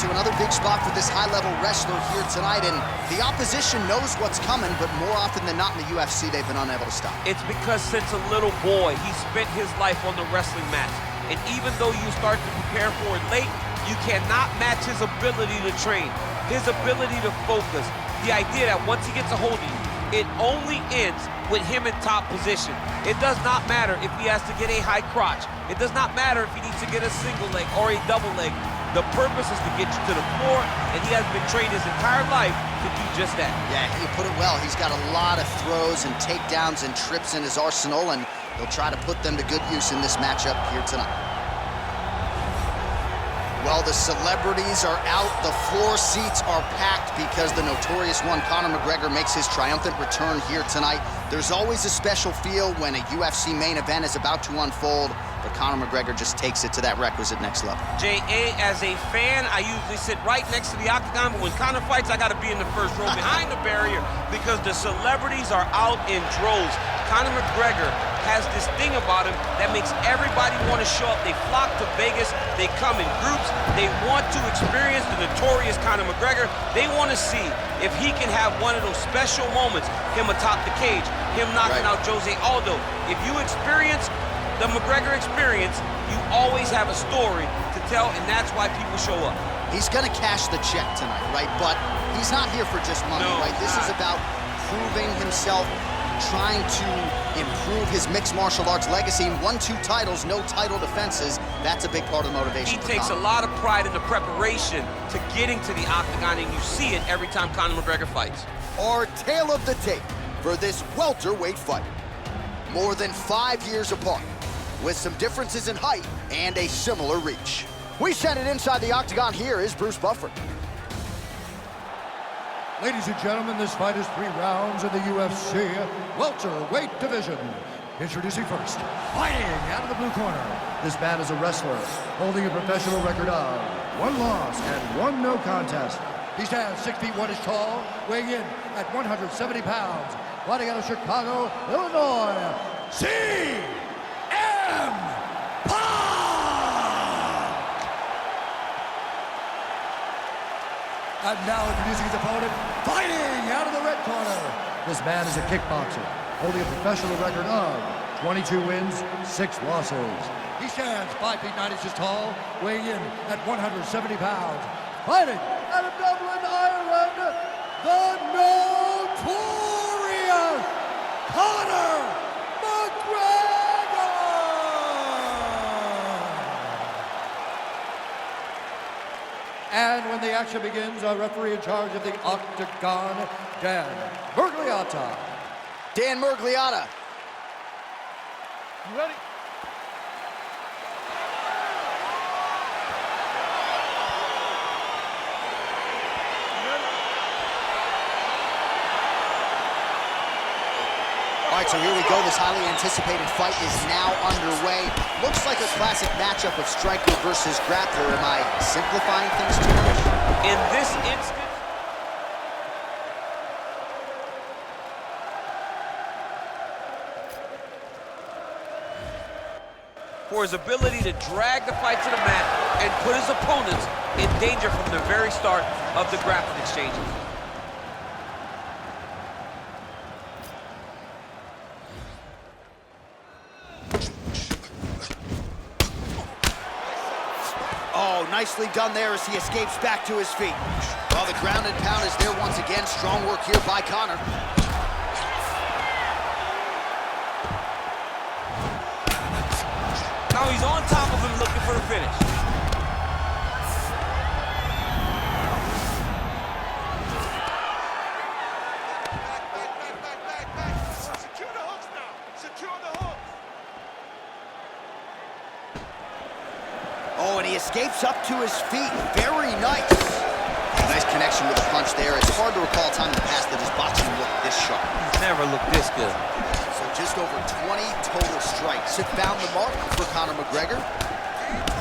to another big spot for this high-level wrestler here tonight, and the opposition knows what's coming, but more often than not in the UFC, they've been unable to stop. It's because since a little boy, he spent his life on the wrestling mat. And even though you start to prepare for it late, you cannot match his ability to train, his ability to focus. The idea that once he gets a hold of you, it only ends with him in top position. It does not matter if he has to get a high crotch. It does not matter if he needs to get a single leg or a double leg. The purpose is to get you to the floor, and he has been trained his entire life to do just that. Yeah, you put it well. He's got a lot of throws and takedowns and trips in his arsenal, and he'll try to put them to good use in this matchup here tonight. Well, the celebrities are out. The floor seats are packed because the notorious one, Conor McGregor, makes his triumphant return here tonight. There's always a special feel when a UFC main event is about to unfold, but Conor McGregor just takes it to that requisite next level. J.A., as a fan, I usually sit right next to the octagon, but when Conor fights, I got to be in the first row behind the barrier because the celebrities are out in droves. Conor McGregor has this thing about him that makes everybody want to show up. They flock to Vegas. They come in groups. They want to experience the notorious Conor McGregor. They want to see if he can have one of those special moments, him atop the cage, him knocking out Jose Aldo. If you experience the McGregor experience, you always have a story to tell, and that's why people show up. He's going to cash the check tonight, right? But he's not here for just money, right? This is about proving himself, trying to improve his mixed martial arts legacy. 1-2 titles, no title defenses. That's a big part of the motivation. He takes a lot of pride in the preparation to getting to the octagon, and you see it every time Conor McGregor fights. Our tale of the tape for this welterweight fight. More than 5 years apart, with some differences in height and a similar reach. We send it inside the octagon. Here is Bruce Buffer. Ladies and gentlemen, this fight is 3 rounds in the UFC welterweight division. Introducing first, fighting out of the blue corner. This man is a wrestler holding a professional record of 1 loss and 1 no contest. He stands 6 feet 1 inches tall, weighing in at 170 pounds. Fighting out of Chicago, Illinois, CM Punk! And now introducing his opponent, fighting out of the red corner. This man is a kickboxer, holding a professional record of 22 wins, 6 losses. He stands 5 feet 9 inches tall, weighing in at 170 pounds. Fighting out of Dublin, Ireland, the notorious Conor McGregor! And when the action begins, our referee in charge of the octagon, Dan Mergliata. Dan Mergliata. You ready? All right, so here we go. This highly anticipated fight is now underway. Looks like a classic matchup of striker versus grappler. Am I simplifying things too much? In this instance, for his ability to drag the fight to the mat and put his opponents in danger from the very start of the grappling exchanges. Oh, nicely done there as he escapes back to his feet. Well, the ground and pound is there once again. Strong work here by Conor. Now he's on top of him looking for the finish. Secure the hooks now. Secure the hooks. Oh, and he escapes up to his feet. Very nice. Nice connection with the punch there. It's hard to recall a time in the past that his boxing looked this sharp. He's never looked this good. So just over 20 total strikes. It found the mark for Conor McGregor.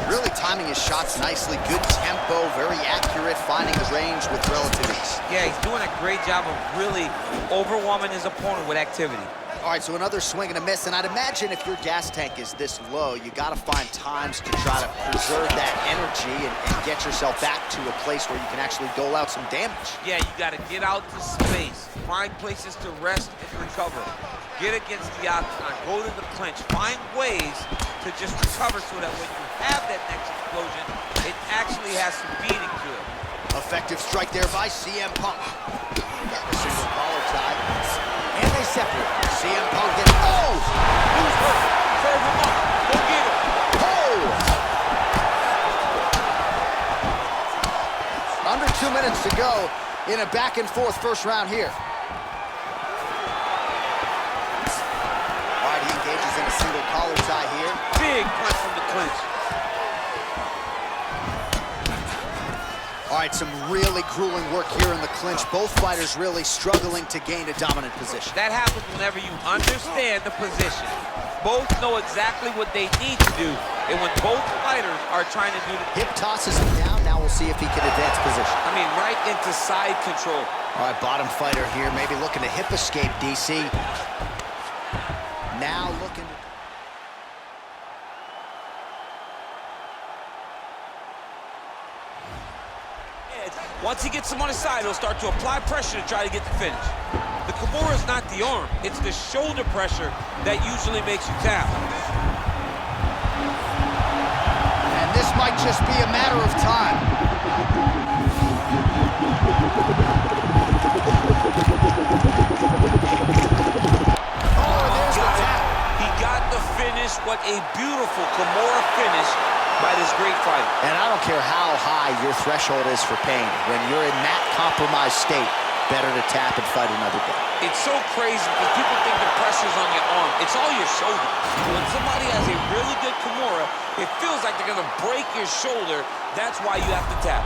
Really timing his shots nicely. Good tempo, very accurate, finding the range with relative ease. Yeah, he's doing a great job of really overwhelming his opponent with activity. All right, so another swing and a miss, and I'd imagine if your gas tank is this low, you gotta find times to try to preserve that energy and get yourself back to a place where you can actually dole out some damage. Yeah, you gotta get out to space, find places to rest and recover. Get against the octagon, go to the clinch, find ways to just recover so that when you have that next explosion, it actually has some beating to it. Effective strike there by CM Punk. Got the single collar tie. And they separate. CM Punk gets, oh! Who's hurt? Serve him up. Go get him. Oh! Under 2 minutes to go in a back-and-forth first round here. All right, he engages in a single collar tie here. Big punch from the clinch. All right, some really grueling work here in the clinch. Both fighters really struggling to gain a dominant position. That happens whenever you understand the position. Both know exactly what they need to do. And when both fighters are trying to do the Hip tosses him down. Now we'll see if he can advance position. I mean, right into side control. All right, bottom fighter here, maybe looking to hip escape, DC. Now looking to... Once he gets him on his side, he'll start to apply pressure to try to get the finish. The Kimura is not the arm. It's the shoulder pressure that usually makes you tap. And this might just be a matter of time. Oh, there's the tap. He got the finish. What a beautiful Kimura finish by this great fighter. And I don't care how high your threshold is for pain. When you're in that compromised state, better to tap and fight another day. It's so crazy because people think the pressure's on your arm. It's all your shoulder. When somebody has a really good Kimura, it feels like they're gonna break your shoulder. That's why you have to tap.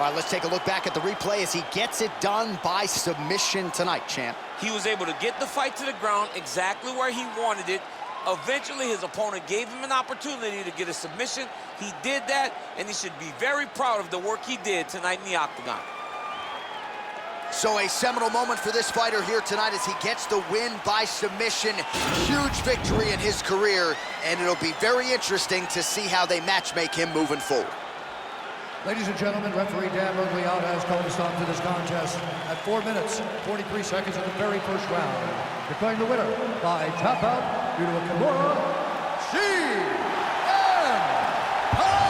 All right, let's take a look back at the replay as he gets it done by submission tonight, champ. He was able to get the fight to the ground exactly where he wanted it. Eventually, his opponent gave him an opportunity to get a submission. He did that, and he should be very proud of the work he did tonight in the octagon. So a seminal moment for this fighter here tonight as he gets the win by submission. Huge victory in his career, and it'll be very interesting to see how they matchmake him moving forward. Ladies and gentlemen, referee Dan Mergliata has called a stop to this contest at 4 minutes, 43 seconds of the very first round, declaring the winner by tap out due to a Kimura, CM Punk!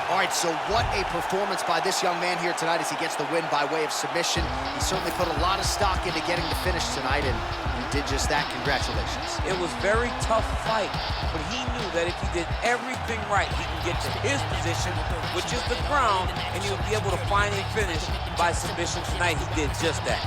All right, so what a performance by this young man here tonight as he gets the win by way of submission. He certainly put a lot of stock into getting the finish tonight, and he did just that. Congratulations. It was a very tough fight, but he knew that if he did everything right, he can get to his position, which is the ground, and he would be able to find a finish by submission tonight. He did just that.